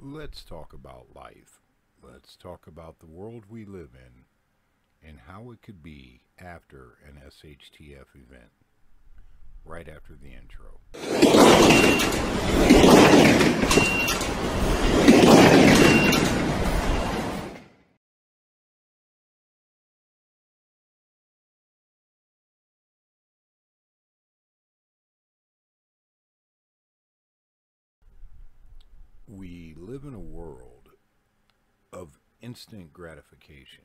Let's talk about life. Let's talk about the world we live in and how it could be after an SHTF event. Right after the intro. We live in a world of instant gratification.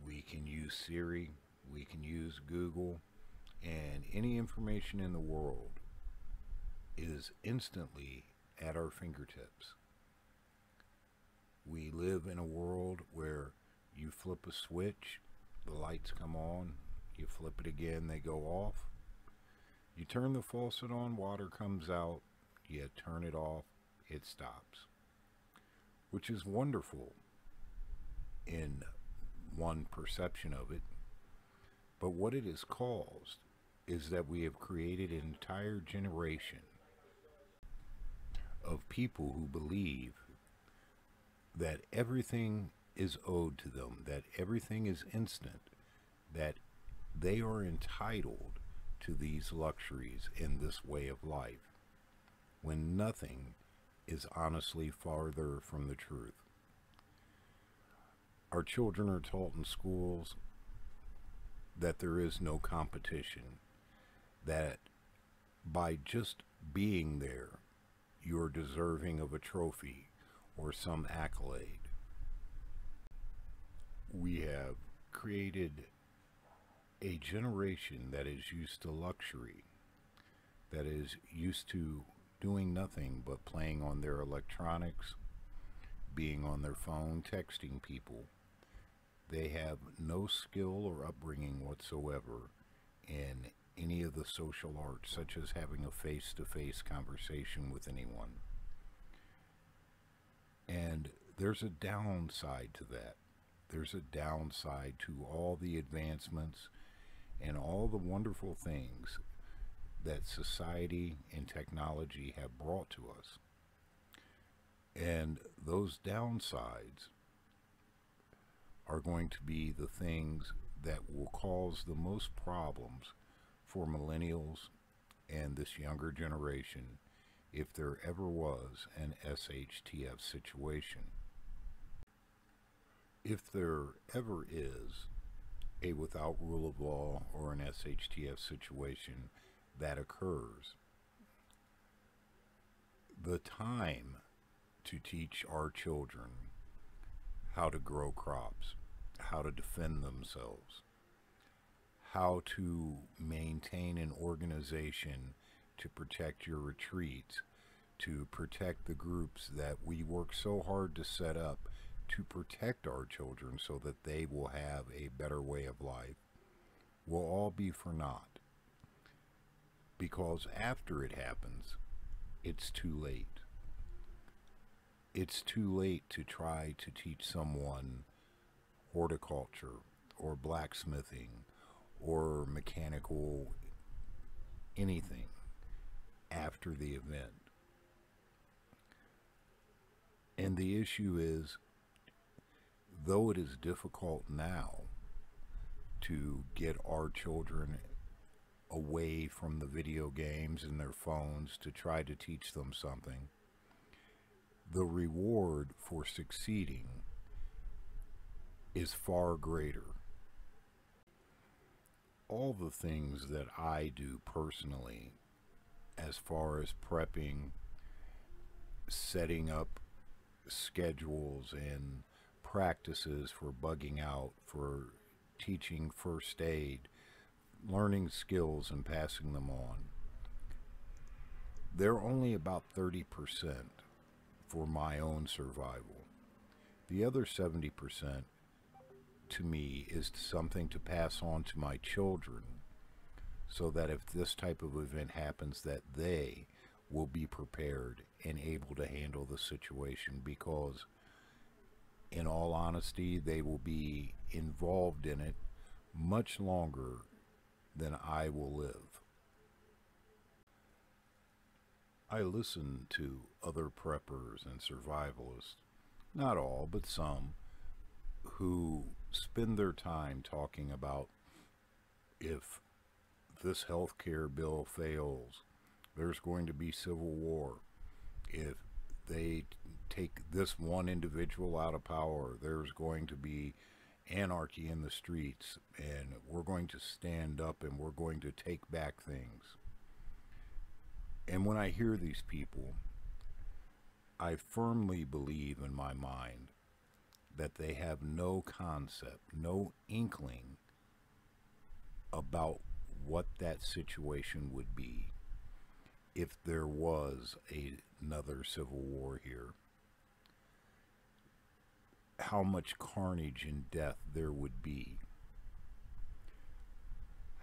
We can use Siri, we can use Google, and any information in the world is instantly at our fingertips. We live in a world where you flip a switch, the lights come on, you flip it again, they go off. You turn the faucet on, water comes out, you turn it off, it stops. Which is wonderful in one perception of it, but what it has caused is that we have created an entire generation of people who believe that everything is owed to them, that everything is instant, that they are entitled to these luxuries in this way of life, when nothing is honestly farther from the truth. Our children are taught in schools that there is no competition, that by just being there, you're deserving of a trophy or some accolade. We have created a generation that is used to luxury, that is used to doing nothing but playing on their electronics, being on their phone, texting people. They have no skill or upbringing whatsoever in any of the social arts, such as having a face-to-face conversation with anyone. And there's a downside to that. There's a downside to all the advancements and all the wonderful things that society and technology have brought to us. And those downsides are going to be the things that will cause the most problems for millennials and this younger generation, if there ever was an SHTF situation. If there ever is a without rule of law or an SHTF situation that occurs, the time to teach our children how to grow crops, how to defend themselves, how to maintain an organization to protect your retreats, to protect the groups that we work so hard to set up to protect our children so that they will have a better way of life, will all be for naught. Because after it happens, it's too late. It's too late to try to teach someone horticulture or blacksmithing or mechanical anything after the event. And the issue is, though it is difficult now to get our children away from the video games and their phones to try to teach them something, the reward for succeeding is far greater. All the things that I do personally, as far as prepping, setting up schedules and practices for bugging out, for teaching first aid, learning skills and passing them on, they're only about 30% for my own survival. The other 70% to me is something to pass on to my children, so that if this type of event happens, that they will be prepared and able to handle the situation, because in all honesty, they will be involved in it much longer than I will live. I listen to other preppers and survivalists, not all, but some, who spend their time talking about if this health care bill fails, there's going to be civil war. If they take this one individual out of power, there's going to be anarchy in the streets, and we're going to stand up and we're going to take back things. And when I hear these people, I firmly believe in my mind that they have no concept, no inkling about what that situation would be if there was another civil war here. How much carnage and death there would be.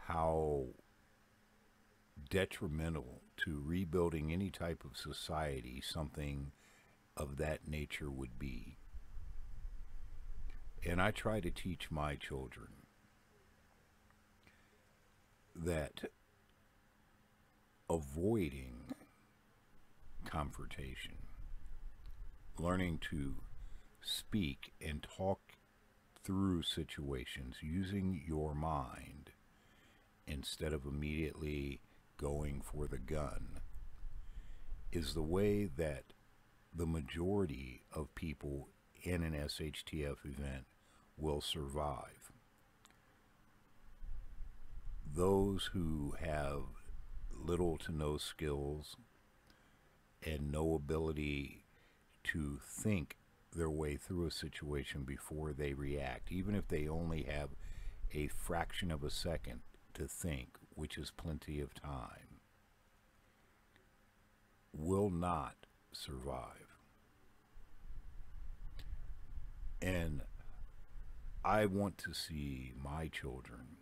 How detrimental to rebuilding any type of society something of that nature would be. And I try to teach my children that avoiding confrontation, learning to speak and talk through situations using your mind instead of immediately going for the gun, is the way that the majority of people in an SHTF event will survive. Those who have little to no skills and no ability to think their way through a situation before they react, even if they only have a fraction of a second to think, which is plenty of time, will not survive. And I want to see my children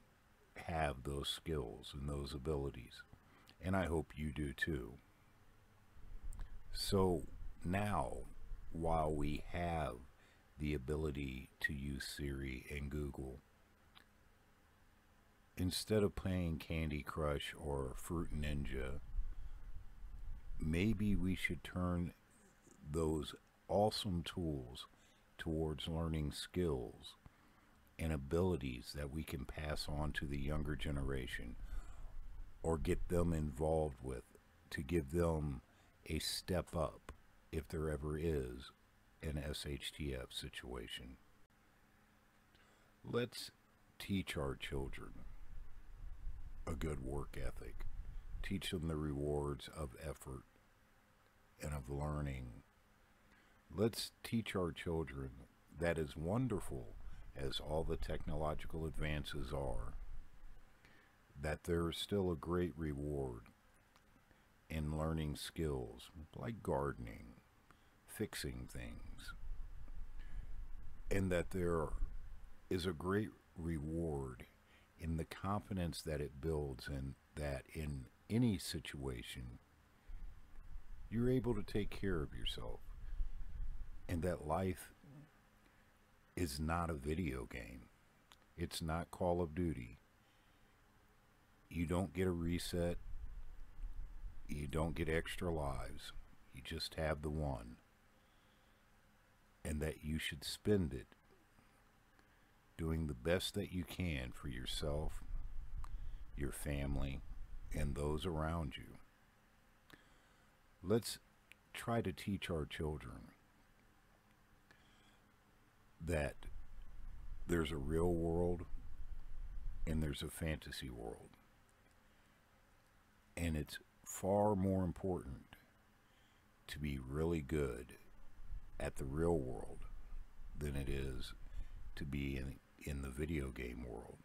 have those skills and those abilities, and I hope you do too. So now, while we have the ability to use Siri and Google, instead of playing Candy Crush or Fruit Ninja, maybe we should turn those awesome tools towards learning skills and abilities that we can pass on to the younger generation or get them involved with, to give them a step up if there ever is an SHTF situation. Let's teach our children a good work ethic. Teach them the rewards of effort and of learning. Let's teach our children that, as wonderful as all the technological advances are, that there is still a great reward in learning skills like gardening, fixing things, and that there is a great reward in the confidence that it builds, and that in any situation you're able to take care of yourself, and that life is not a video game. It's not Call of Duty. You don't get a reset. You don't get extra lives. You just have the one. And that you should spend it doing the best that you can for yourself, your family, and those around you. Let's try to teach our children that there's a real world and there's a fantasy world. And it's far more important to be really good at the real world than it is to be in the video game world.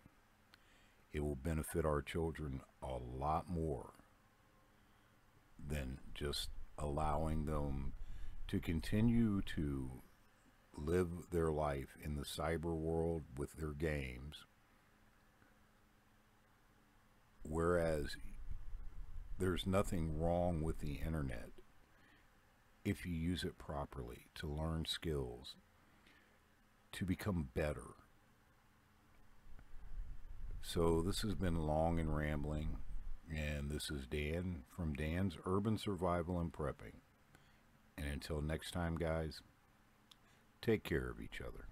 It will benefit our children a lot more than just allowing them to continue to live their life in the cyber world with their games, whereas there's nothing wrong with the internet if you use it properly to learn skills, to become better. So this has been long and rambling, And this is Dan from Dan's Urban Survival and Prepping. And until next time, guys, take care of each other.